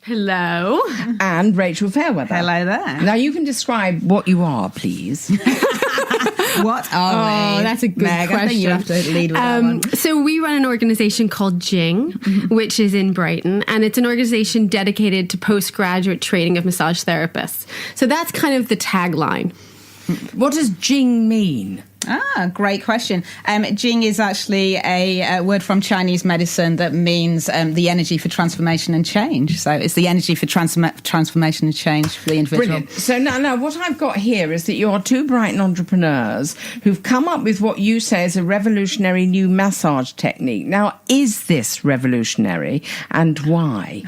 Hello. And Rachel Fairweather. Hello there. Now, you can describe what you are, please. What are we? That's a good Meg, question. I think you have to lead with that one. So we run an organization called Jing, which is in Brighton, and it's an organization dedicated to postgraduate training of massage therapists. So that's kind of the tagline. What does Jing mean? Great question. Jing is actually a word from Chinese medicine that means the energy for transformation and change. So it's the energy for transformation and change for the individual. Brilliant. So now what I've got here is that you're two Brighton entrepreneurs who've come up with what you say is a revolutionary new massage technique. Now, is this revolutionary and why?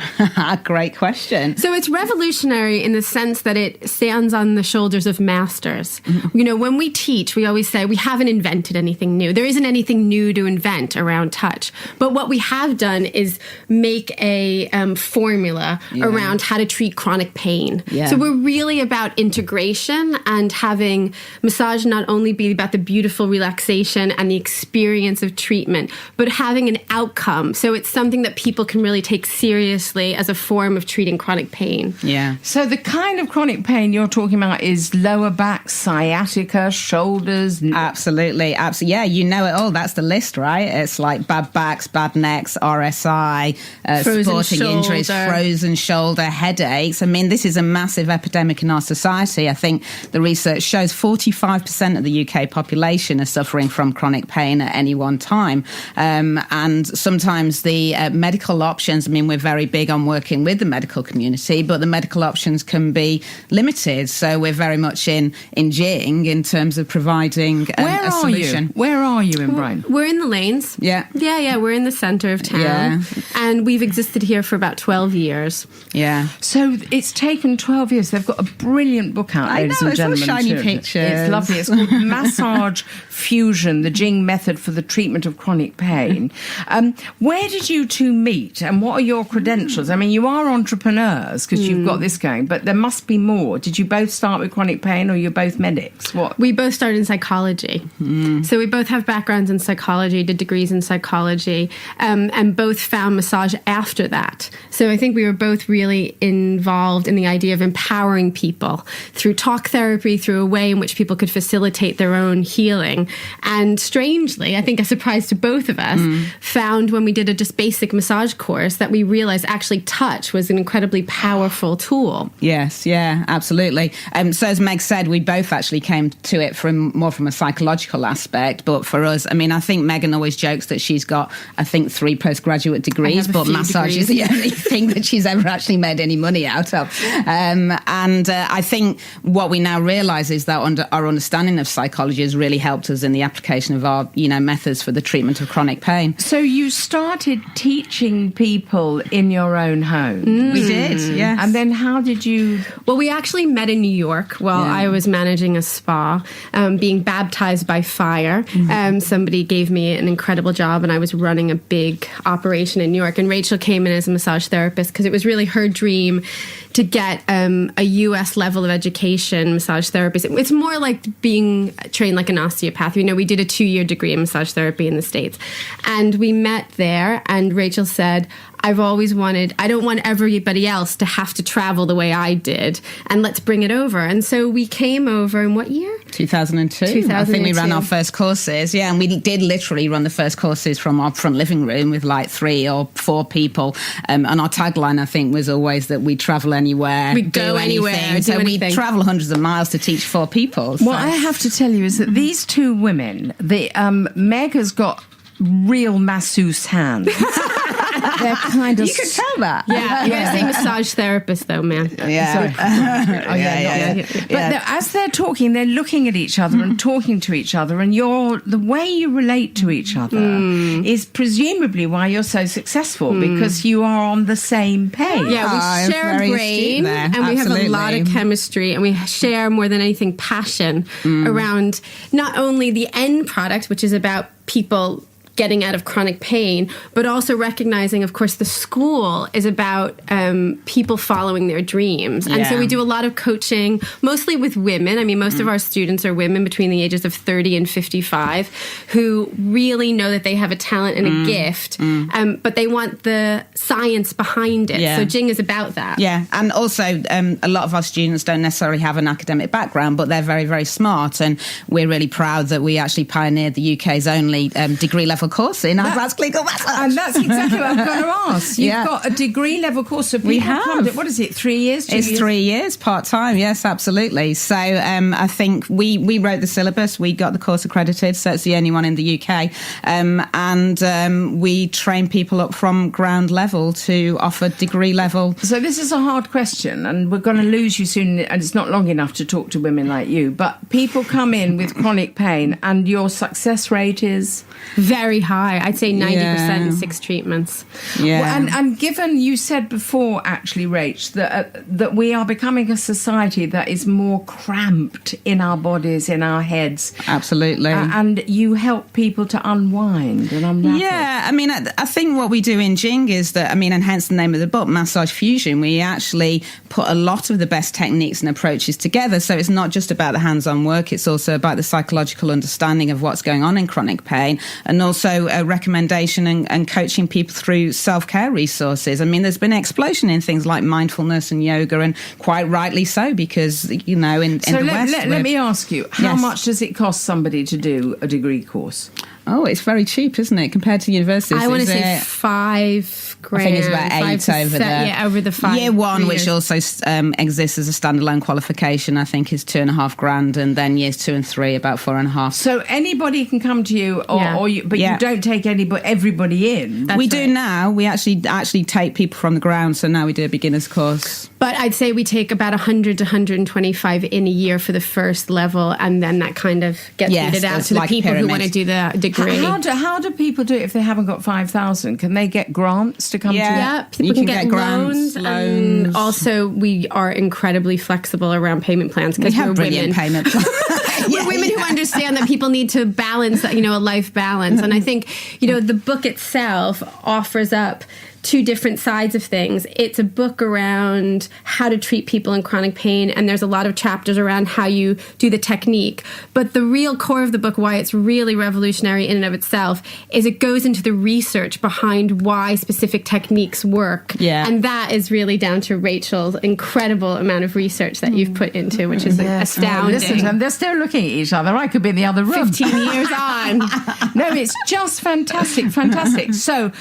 Great question. So it's revolutionary in the sense that it stands on the shoulders of masters. You know, when we teach, we always say we haven't invented anything new. There isn't anything new to invent around touch. But what we have done is make a formula around how to treat chronic pain. Yeah. So we're really about integration and having massage not only be about the beautiful relaxation and the experience of treatment, but having an outcome. So it's something that people can really take seriously as a form of treating chronic pain. Yeah. So the kind of chronic pain you're talking about is lower back, sciatica, shoulders. Absolutely. Yeah, you know it all. That's the list, right? It's like bad backs, bad necks, RSI, sporting injuries, frozen shoulder, headaches. I mean, this is a massive epidemic in our society. I think the research shows 45% of the UK population are suffering from chronic pain at any one time. And sometimes the medical options, I mean, we're very big on working with the medical community, but the medical options can be limited. So we're very much in Jing in terms of providing a solution. Where are you in Brighton? We're in the lanes. Yeah. Yeah, we're in the centre of town. Yeah. And we've existed here for about 12 years. Yeah. So it's taken 12 years. They've got a brilliant book out, ladies and gentlemen. It's all shiny too. pictures. It's lovely. It's called Massage Fusion, the Jing Method for the Treatment of Chronic Pain. Where did you two meet and what are your credentials? I mean, you are entrepreneurs because you've got this going, but there must be more. Did you both start with chronic pain or you're both medics? What? We both started in psychology. So we both have backgrounds in psychology, did degrees in psychology, and both found massage after that. So I think we were both really involved in the idea of empowering people through talk therapy, through a way in which people could facilitate their own healing. And strangely, I think a surprise to both of us, found when we did a just basic massage course that we realized actually touch was an incredibly powerful tool. Yes, yeah, absolutely. So as Meg said, we both actually came to it more from a psychological aspect, but for us, I mean, I think Megan always jokes that she's got, I think, 3 postgraduate degrees, but massage is the only thing that she's ever actually made any money out of. I think what we now realise is that our understanding of psychology has really helped us in the application of our, methods for the treatment of chronic pain. So you started teaching people in your own home. We did, yes. And then how did you... Well, we actually met in New York while I was managing a spa, being baptized by fire. Somebody gave me an incredible job and I was running a big operation in New York. And Rachel came in as a massage therapist because it was really her dream to get a US level of education massage therapist. It's more like being trained like an osteopath. We did a 2-year degree in massage therapy in the States. And we met there and Rachel said, I don't want everybody else to have to travel the way I did, and let's bring it over. And so we came over in what year? 2002. I think we ran our first courses, and we did literally run the first courses from our front living room with like 3 or 4 people. And our tagline, I think, was always that we travel anywhere, we go anywhere. So we travel hundreds of miles to teach 4 people. So. What I have to tell you is that these 2 women, Meg has got real masseuse hands. They're kind of... You can tell that. Yeah, you're going to say massage therapist, though, man. Yeah. But as they're talking, they're looking at each other and talking to each other, and the way you relate to each other is presumably why you're so successful, because you are on the same page. Yeah, we share a brain, and we have a lot of chemistry, and we share more than anything passion around not only the end product, which is about people getting out of chronic pain, but also recognizing, of course, the school is about people following their dreams. And so we do a lot of coaching, mostly with women. I mean, most of our students are women between the ages of 30 and 55 who really know that they have a talent and a gift, but they want the science behind it. So Jing is about that. Yeah, and also a lot of our students don't necessarily have an academic background, but they're very, very smart. And we're really proud that we actually pioneered the UK's only degree-level course in advanced clinical massage. And that's exactly what I'm going to ask. You've got a degree-level course. So we have. What is it, 3 years? It's 3 years, part-time, yes, absolutely. So I think we wrote the syllabus, we got the course accredited, so it's the only one in the UK. And we train people up from ground level to offer degree level. So this is a hard question, and we're going to lose you soon, and it's not long enough to talk to women like you, but people come in with chronic pain, and your success rate is very high. I'd say 90% in 6 treatments. Yeah. Well, and given you said before, actually, Rach, that we are becoming a society that is more cramped in our bodies, in our heads. Absolutely. And you help people to unwind and unravel. Yeah, I mean, I think what we do in Jing is that, I mean, and hence the name of the book, Massage Fusion, we actually put a lot of the best techniques and approaches together. So it's not just about the hands-on work, it's also about the psychological understanding of what's going on in chronic pain, and also a recommendation and coaching people through self-care resources. I mean, there's been an explosion in things like mindfulness and yoga, and quite rightly so, because, you know, in the West... So let me ask you, how much does it cost somebody to do a degree course? Oh, it's very cheap, isn't it, compared to universities? I want to say $5,000. I think it's about 8 over there. Yeah, over the 5 Year 1, years. which also exists as a standalone qualification, I think is $2,500, and then years 2 and 3 about 4,500. So anybody can come to you, but you don't take everybody in. We do now. We actually take people from the ground. So now we do a beginner's course. But I'd say we take about 100 to 125 in a year for the first level, and then that kind of gets weeded out to the people who want to do the degree. How do people do it if they haven't got 5,000? Can they get grants to come to you? Yeah, people can get grants, loans. And also, we are incredibly flexible around payment plans because we're brilliant women. payment plans. We're women who understand that people need to balance, a life balance. And I think, the book itself offers up 2 different sides of things. It's a book around how to treat people in chronic pain, and there's a lot of chapters around how you do the technique. But the real core of the book, why it's really revolutionary in and of itself, is it goes into the research behind why specific techniques work. Yeah. And that is really down to Rachel's incredible amount of research that you've put into, which is astounding. Listen to them. They're still looking at each other. I could be in the other room. 15 years on. No, it's just fantastic. So,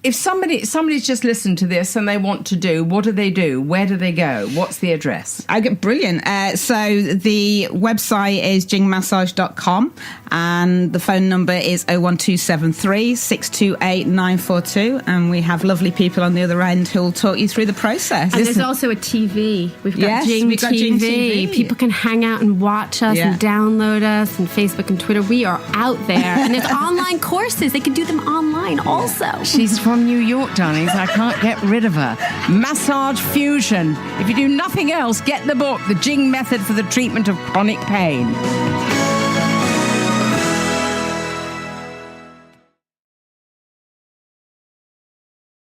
if somebody's just listened to this and they want to do, what do they do? Where do they go? What's the address? Brilliant. So the website is jingmassage.com, and the phone number is 01273 628 942, and we have lovely people on the other end who will talk you through the process. And there's also a TV. We've got Jing TV. People can hang out and watch us and download us, and Facebook and Twitter. We are out there. And there's online courses. They can do them online also. She's from New York, darlings. I can't get rid of her. Massage Fusion. If you do nothing else, get the book, The Jing Method for the Treatment of Chronic Pain.